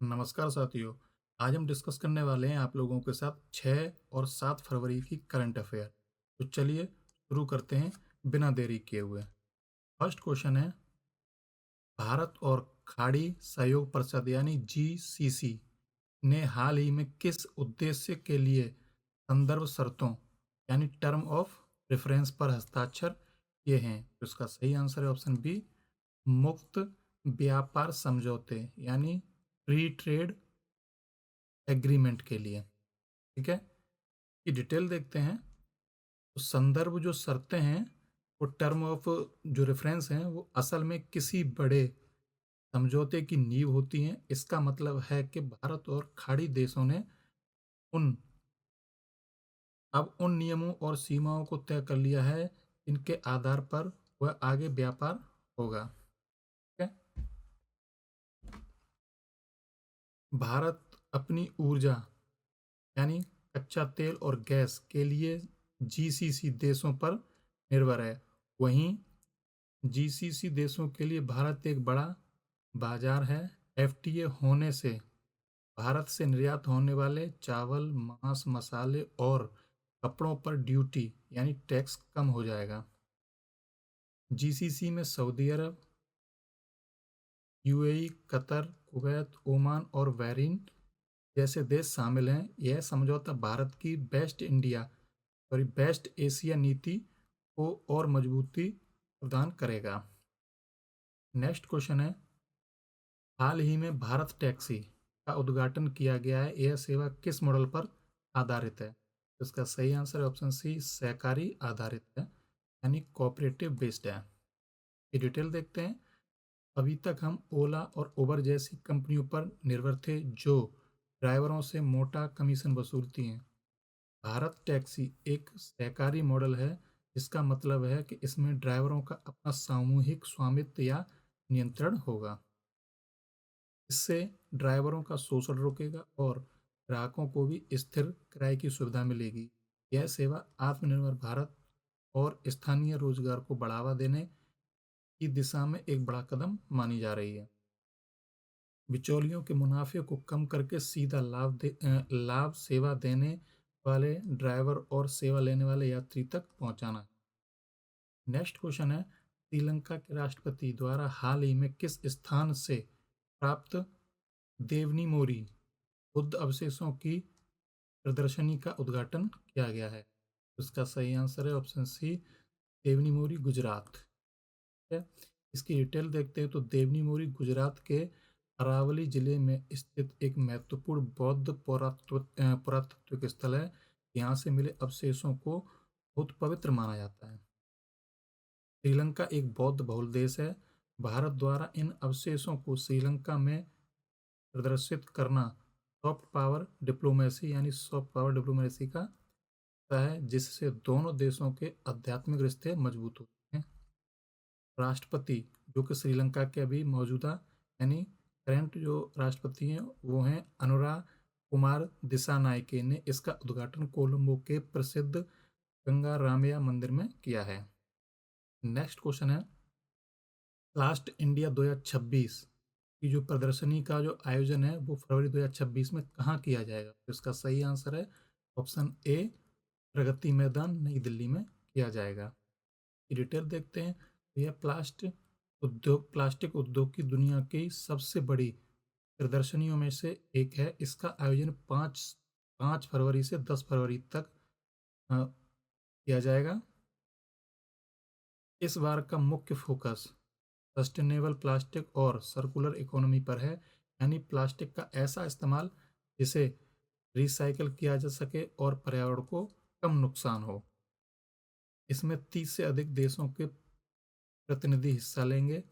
नमस्कार साथियों। आज हम डिस्कस करने वाले हैं आप लोगों के साथ 6 और 7 फरवरी की करंट अफेयर। तो चलिए शुरू करते हैं बिना देरी किए हुए। फर्स्ट क्वेश्चन है, भारत और खाड़ी सहयोग परिषद यानी जीसीसी ने हाल ही में किस उद्देश्य के लिए संदर्भ शर्तों यानी टर्म ऑफ रेफरेंस पर हस्ताक्षर किए हैं? तो इसका सही आंसर है ऑप्शन बी, मुक्त व्यापार समझौते यानी फ्री ट्रेड एग्रीमेंट के लिए। ठीक है, ये डिटेल देखते हैं। तो संदर्भ जो शर्तें हैं वो टर्म ऑफ जो रेफरेंस हैं वो असल में किसी बड़े समझौते की नींव होती हैं। इसका मतलब है कि भारत और खाड़ी देशों ने उन अब उन नियमों और सीमाओं को तय कर लिया है इनके आधार पर वह आगे व्यापार होगा। ठीक है, भारत अपनी ऊर्जा यानी कच्चा तेल और गैस के लिए जीसीसी देशों पर निर्भर है। वहीं जीसीसी देशों के लिए भारत एक बड़ा बाजार है। एफटीए होने से भारत से निर्यात होने वाले चावल, मांस, मसाले और कपड़ों पर ड्यूटी यानी टैक्स कम हो जाएगा। जीसीसी में सऊदी अरब, यूएई, कतर, कुवैत, ओमान और बहरीन जैसे देश शामिल हैं। यह समझौता भारत की बेस्ट एशिया नीति को और मजबूती प्रदान करेगा। नेक्स्ट क्वेश्चन है, हाल ही में भारत टैक्सी का उद्घाटन किया गया है। यह सेवा किस मॉडल पर आधारित है? इसका सही आंसर है ऑप्शन सी, सहकारी आधारित है यानी कोऑपरेटिव बेस्ड है। ये डिटेल देखते हैं। अभी तक हम ओला और उबर जैसी कंपनियों पर निर्भर थे जो ड्राइवरों से मोटा कमीशन वसूलती हैं। भारत टैक्सी एक सहकारी मॉडल है, जिसका मतलब है कि इसमें ड्राइवरों का अपना सामूहिक स्वामित्व या नियंत्रण होगा। इससे ड्राइवरों का शोषण रुकेगा और ग्राहकों को भी स्थिर किराए की सुविधा मिलेगी। यह सेवा आत्मनिर्भर भारत और स्थानीय रोजगार को बढ़ावा देने की दिशा में एक बड़ा कदम मानी जा रही है। बिचौलियों के मुनाफे को कम करके सीधा लाभ सेवा देने वाले ड्राइवर और सेवा लेने वाले यात्री तक पहुंचाना। नेक्स्ट क्वेश्चन है, श्रीलंका के राष्ट्रपति द्वारा हाल ही में किस स्थान से प्राप्त देवनी मोरी बुद्ध अवशेषों की प्रदर्शनी का उद्घाटन किया गया है? उसका सही आंसर है ऑप्शन सी, देवनी मोरी, गुजरात। ठीक है, इसकी डिटेल देखते हैं। तो देवनी मोरी गुजरात के अरावली जिले में स्थित एक महत्वपूर्ण बौद्ध पुरातात्विक स्थल है। यहाँ से मिले अवशेषों को बहुत पवित्र माना जाता है। श्रीलंका एक बौद्ध बहुल देश है। भारत द्वारा इन अवशेषों को श्रीलंका में प्रदर्शित करना सॉफ्ट पावर डिप्लोमेसी का है, जिससे दोनों देशों के आध्यात्मिक रिश्ते मजबूत होते हैं। राष्ट्रपति जो कि श्रीलंका के अभी मौजूदा यानी करंट जो राष्ट्रपति हैं वो हैं अनुरा कुमार दिसानायके ने इसका उद्घाटन कोलंबो के प्रसिद्ध गंगा रामया मंदिर में किया है। नेक्स्ट क्वेश्चन है, लास्ट इंडिया 2026 की जो प्रदर्शनी का जो आयोजन है वो फरवरी 2026 में कहाँ किया जाएगा? तो इसका सही आंसर है ऑप्शन ए, प्रगति मैदान, नई दिल्ली में किया जाएगा। डिटेल देखते हैं। तो यह प्लास्टिक उद्योग की दुनिया की सबसे बड़ी प्रदर्शनियों में से एक है। इसका आयोजन 5 फरवरी से 10 फरवरी तक किया जाएगा। इस बार का मुख्य फोकस सस्टेनेबल प्लास्टिक और सर्कुलर इकोनॉमी पर है, यानी प्लास्टिक का ऐसा इस्तेमाल जिसे रिसाइकल किया जा सके और पर्यावरण को कम नुकसान हो। इसमें 30 से अधिक देशों के प्रतिनिधि हिस्सा लेंगे,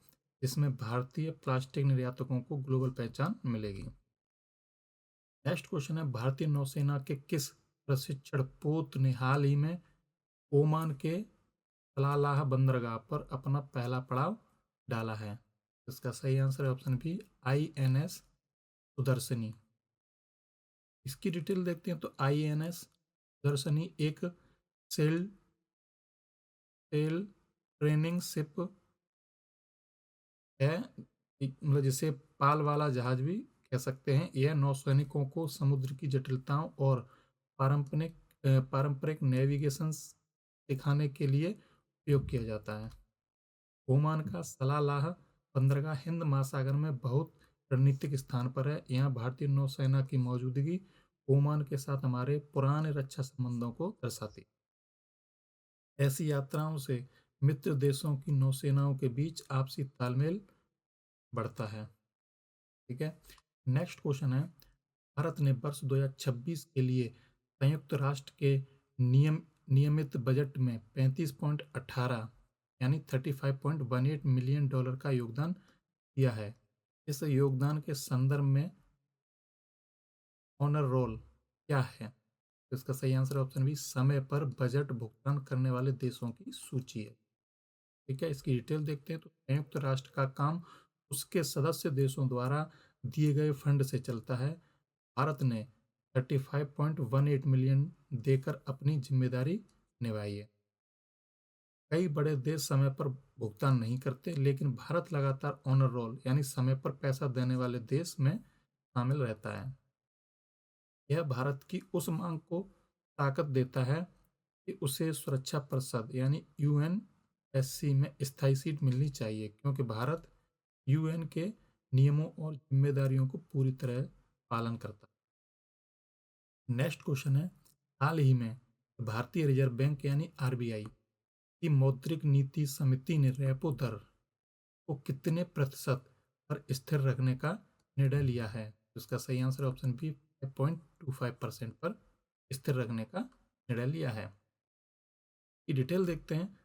जिसमें भारतीय प्लास्टिक निर्यातकों को ग्लोबल पहचान मिलेगी। नेक्स्ट क्वेश्चन है, भारतीय नौसेना के किस प्रशिक्षण पोत ने हाल ही में ओमान के सलालाह बंदरगाह पर अपना पहला पड़ाव डाला है? इसका सही आंसर है ऑप्शन बी, आईएनएस सुदर्शनी। इसकी डिटेल देखते हैं। तो आईएनएस सुदर्शनी एक सेल सेल ट्रेनिंग शिप है, मतलब जिसे पाल वाला जहाज भी कह सकते हैं। यह नौसैनिकों को समुद्र की जटिलताओं और पारंपरिक नेविगेशन सिखाने के लिए उपयोग किया जाता है। ओमान का सलालाह बंदरगाह हिंद महासागर में बहुत रणनीतिक स्थान पर है। यहाँ भारतीय नौसेना की मौजूदगी ओमान के साथ हमारे पुराने रक्षा संबंधों को दर्शाती है। ऐसी यात्राओं से मित्र देशों की नौसेनाओं के बीच आपसी तालमेल बढ़ता है। ठीक है। नेक्स्ट क्वेश्चन है, भारत ने वर्ष 2026 के लिए संयुक्त राष्ट्र के नियमित बजट में 35.18 यानी $35.18 मिलियन का योगदान दिया है। इस योगदान के संदर्भ में ऑनर रोल क्या है? तो इसका सही आंसर ऑप्शन बी, समय पर बजट भुगतान करने वाले देशों की सूची है। ठीक है, इसकी डिटेल देखते हैं। तो संयुक्त राष्ट्र का काम उसके सदस्य देशों द्वारा दिए गए फंड से चलता है। भारत ने 35.18 मिलियन देकर अपनी जिम्मेदारी निभाई है। कई बड़े देश समय पर भुगतान नहीं करते, लेकिन भारत लगातार ऑनर रोल यानी समय पर पैसा देने वाले देश में शामिल रहता है। यह भारत की उस मांग को ताकत देता है कि उसे सुरक्षा परिषद यानी यूएनएससी में स्थायी सीट मिलनी चाहिए, क्योंकि भारत यूएन के नियमों और जिम्मेदारियों को पूरी तरह पालन करता है। नेक्स्ट क्वेश्चन है, हाल ही में भारतीय रिजर्व बैंक यानी आरबीआई की मौद्रिक नीति समिति ने रेपो दर को कितने प्रतिशत पर स्थिर रखने का निर्णय लिया है? इसका सही आंसर ऑप्शन बी, 5.25% पर स्थिर रखने का निर्णय लिया है। की डिटेल देखते हैं।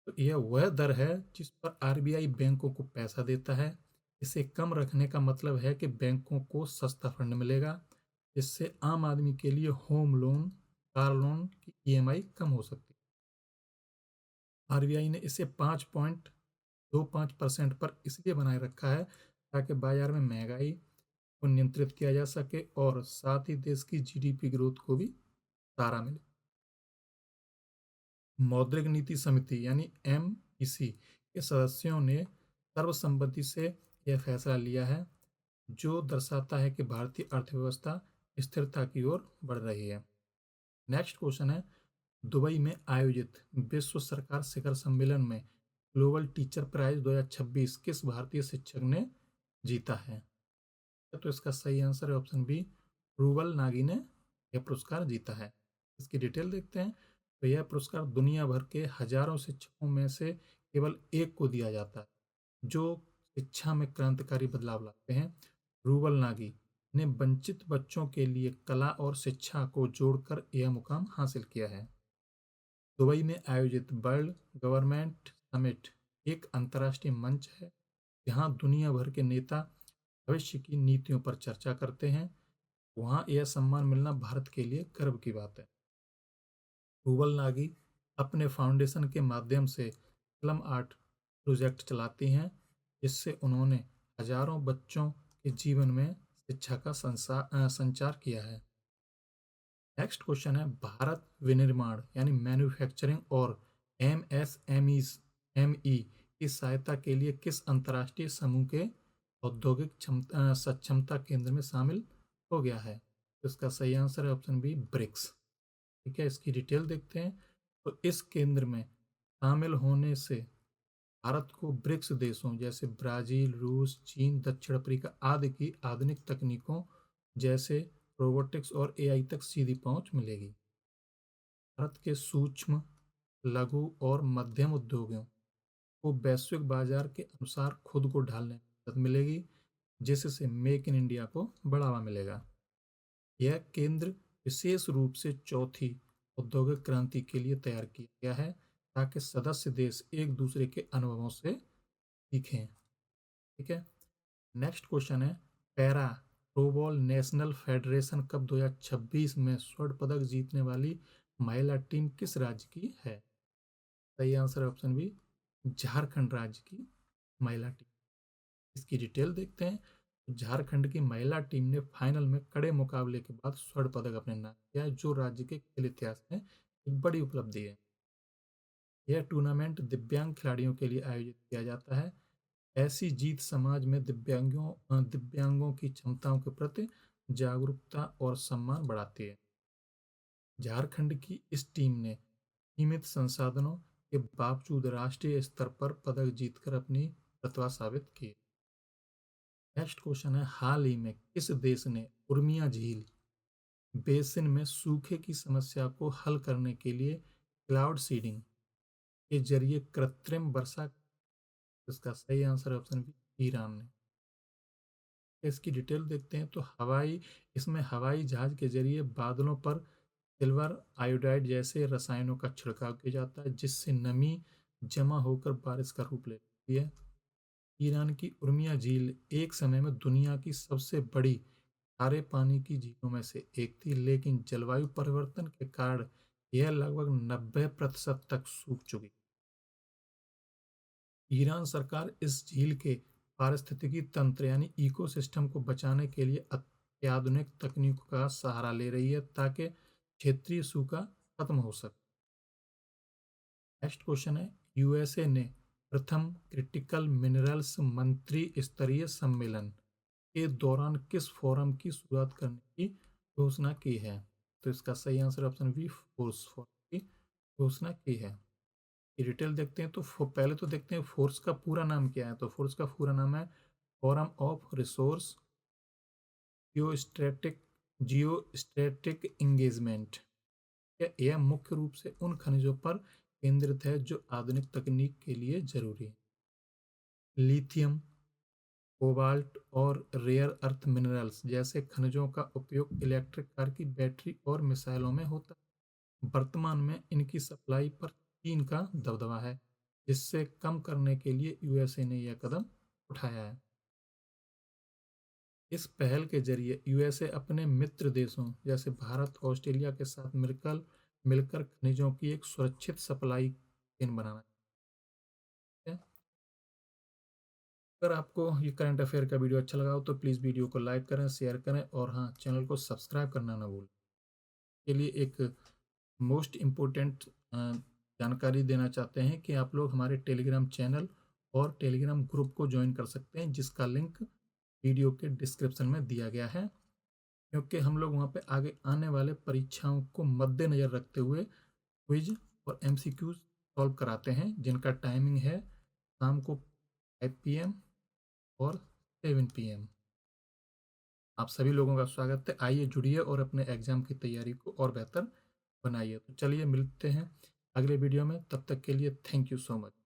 तो यह वह दर है जिस पर आरबीआई बैंकों को पैसा देता है। इसे कम रखने का मतलब है कि बैंकों को सस्ता फंड मिलेगा, जिससे आम आदमी के लिए होम लोन, कार लोन की ईएमआई कम हो सकती है। आरबीआई ने इसे 5.25% पर इसलिए बनाए रखा है ताकि बाजार में महंगाई को नियंत्रित किया जा सके और साथ ही देश की जीडीपी ग्रोथ को भी सहारा मिले। मौद्रिक नीति समिति यानी एमईसी के सदस्यों ने सर्वसम्मति से यह फैसला लिया है, जो दर्शाता है कि भारतीय अर्थव्यवस्था स्थिरता की ओर बढ़ रही है। नेक्स्ट क्वेश्चन है, दुबई में आयोजित विश्व सरकार शिखर सम्मेलन में ग्लोबल टीचर प्राइज 2026 किस भारतीय शिक्षक ने जीता है? तो इसका सही आंसर है ऑप्शन बी, रूबल नागी ने यह पुरस्कार जीता है। इसकी डिटेल देखते हैं। तो यह पुरस्कार दुनिया भर के हजारों शिक्षकों में से केवल एक को दिया जाता है जो शिक्षा में क्रांतिकारी बदलाव लाते हैं। रूबल नागी ने वंचित बच्चों के लिए कला और शिक्षा को जोड़कर यह मुकाम हासिल किया है। दुबई में आयोजित वर्ल्ड गवर्नमेंट समिट एक अंतर्राष्ट्रीय मंच है जहां दुनिया भर के नेता भविष्य की नीतियों पर चर्चा करते हैं। वहां यह सम्मान मिलना भारत के लिए गर्व की बात है। रूबल नागी अपने फाउंडेशन के माध्यम से फिल्म आर्ट प्रोजेक्ट चलाती हैं, जिससे उन्होंने हजारों बच्चों के जीवन में शिक्षा का संचार किया है। नेक्स्ट क्वेश्चन है, भारत विनिर्माण यानी मैन्युफैक्चरिंग और एमएसएमई की सहायता के लिए किस अंतर्राष्ट्रीय समूह के औद्योगिक सक्षमता केंद्र में शामिल हो गया है? तो इसका सही आंसर है ऑप्शन बी, ब्रिक्स। ठीक है, इसकी डिटेल देखते हैं। तो इस केंद्र में शामिल होने से भारत को ब्रिक्स देशों जैसे ब्राजील, रूस, चीन, दक्षिण अफ्रीका आदि की आधुनिक तकनीकों जैसे रोबोटिक्स और एआई तक सीधी पहुंच मिलेगी। भारत के सूक्ष्म, लघु और मध्यम उद्योगों को वैश्विक बाजार के अनुसार खुद को ढालने में मदद मिलेगी, जिससे मेक इन इंडिया को बढ़ावा मिलेगा। यह केंद्र विशेष रूप से चौथी औद्योगिक क्रांति के लिए तैयार किया गया है ताकि सदस्य देश एक दूसरे के अनुभवों से सीखें। ठीक है। नेक्स्ट क्वेश्चन है, para throwball national federation cup 2026 में स्वर्ण पदक जीतने वाली महिला टीम किस राज्य की है? सही आंसर है ऑप्शन बी, झारखंड राज्य की महिला टीम। इसकी डिटेल देखते हैं। झारखंड की महिला टीम ने फाइनल में कड़े मुकाबले के बाद स्वर्ण पदक अपने नाम किया है, जो राज्य के खेल इतिहास में एक बड़ी उपलब्धि है। यह टूर्नामेंट दिव्यांग खिलाड़ियों के लिए आयोजित किया जाता है। ऐसी जीत समाज में दिव्यांगों की क्षमताओं के प्रति जागरूकता और सम्मान बढ़ाती है। झारखंड की इस टीम ने सीमित संसाधनों के बावजूद राष्ट्रीय स्तर पर पदक जीतकर अपनी प्रतिभा साबित की। नेक्स्ट क्वेश्चन है, हाल ही में किस देश ने उर्मिया झील बेसिन में सूखे की समस्या को हल करने के लिए क्लाउड सीडिंग के जरिए कृत्रिम वर्षा? इसका सही आंसर ऑप्शन बी, ईरान ने। इसकी डिटेल देखते हैं तो इसमें हवाई जहाज के जरिए बादलों पर सिल्वर आयोडाइड जैसे रसायनों का छिड़काव किया जाता है, जिससे नमी जमा होकर बारिश का रूप लेती है। ईरान की उर्मिया झील एक समय में दुनिया की सबसे बड़ी खारे पानी की झीलों में से एक थी, लेकिन जलवायु परिवर्तन के कारण यह लगभग 90% तक सूख चुकी। ईरान सरकार इस झील के पारिस्थितिकी तंत्र यानी इकोसिस्टम को बचाने के लिए अत्याधुनिक तकनीकों का सहारा ले रही है, ताकि क्षेत्रीय सूखा खत्म हो सके। नेक्स्ट क्वेश्चन है, यूएसए ने प्रथम क्रिटिकल मिनरल्स मंत्री स्तरीय सम्मेलन के दौरान किस फोरम की शुरुआत करने की घोषणा की है? तो इसका सही आंसर ऑप्शन बी, फोर्स फोरम की घोषणा की है। ये डिटेल देखते हैं तो पहले तो देखते हैं फोर्स का पूरा नाम क्या है। तो फोर्स का पूरा नाम है फोरम ऑफ रिसोर्स जियोस्ट्रेटिक एंगेजमेंट। यह मुख्य रूप से उन खनिजों पर केंद्रित है जो आधुनिक तकनीक के लिए जरूरी है। लिथियम, कोबाल्ट और रेयर अर्थ मिनरल्स जैसे खनिजों का उपयोग इलेक्ट्रिक कार की बैटरी और मिसाइलों में होता है। वर्तमान में इनकी सप्लाई पर चीन का दबदबा है, जिससे कम करने के लिए यूएसए ने यह कदम उठाया है। इस पहल के जरिए यूएसए अपने मित्र देशों जैसे भारत, ऑस्ट्रेलिया के साथ मिलकर मिलकर खनिजों की एक सुरक्षित सप्लाई चेन बनाना है। अगर आपको ये करंट अफेयर का वीडियो अच्छा लगा हो तो प्लीज़ वीडियो को लाइक करें, शेयर करें और हाँ, चैनल को सब्सक्राइब करना ना भूलें। के लिए एक मोस्ट इम्पोर्टेंट जानकारी देना चाहते हैं कि आप लोग हमारे टेलीग्राम चैनल और टेलीग्राम ग्रुप को ज्वाइन कर सकते हैं, जिसका लिंक वीडियो के डिस्क्रिप्शन में दिया गया है, क्योंकि हम लोग वहाँ पे आगे आने वाले परीक्षाओं को मद्देनज़र रखते हुए क्विज और एमसीक्यू सॉल्व कराते हैं, जिनका टाइमिंग है शाम को 5 PM और 7 PM। आप सभी लोगों का स्वागत है। आइए जुड़िए और अपने एग्जाम की तैयारी को और बेहतर बनाइए। तो चलिए मिलते हैं अगले वीडियो में, तब तक के लिए थैंक यू सो मच।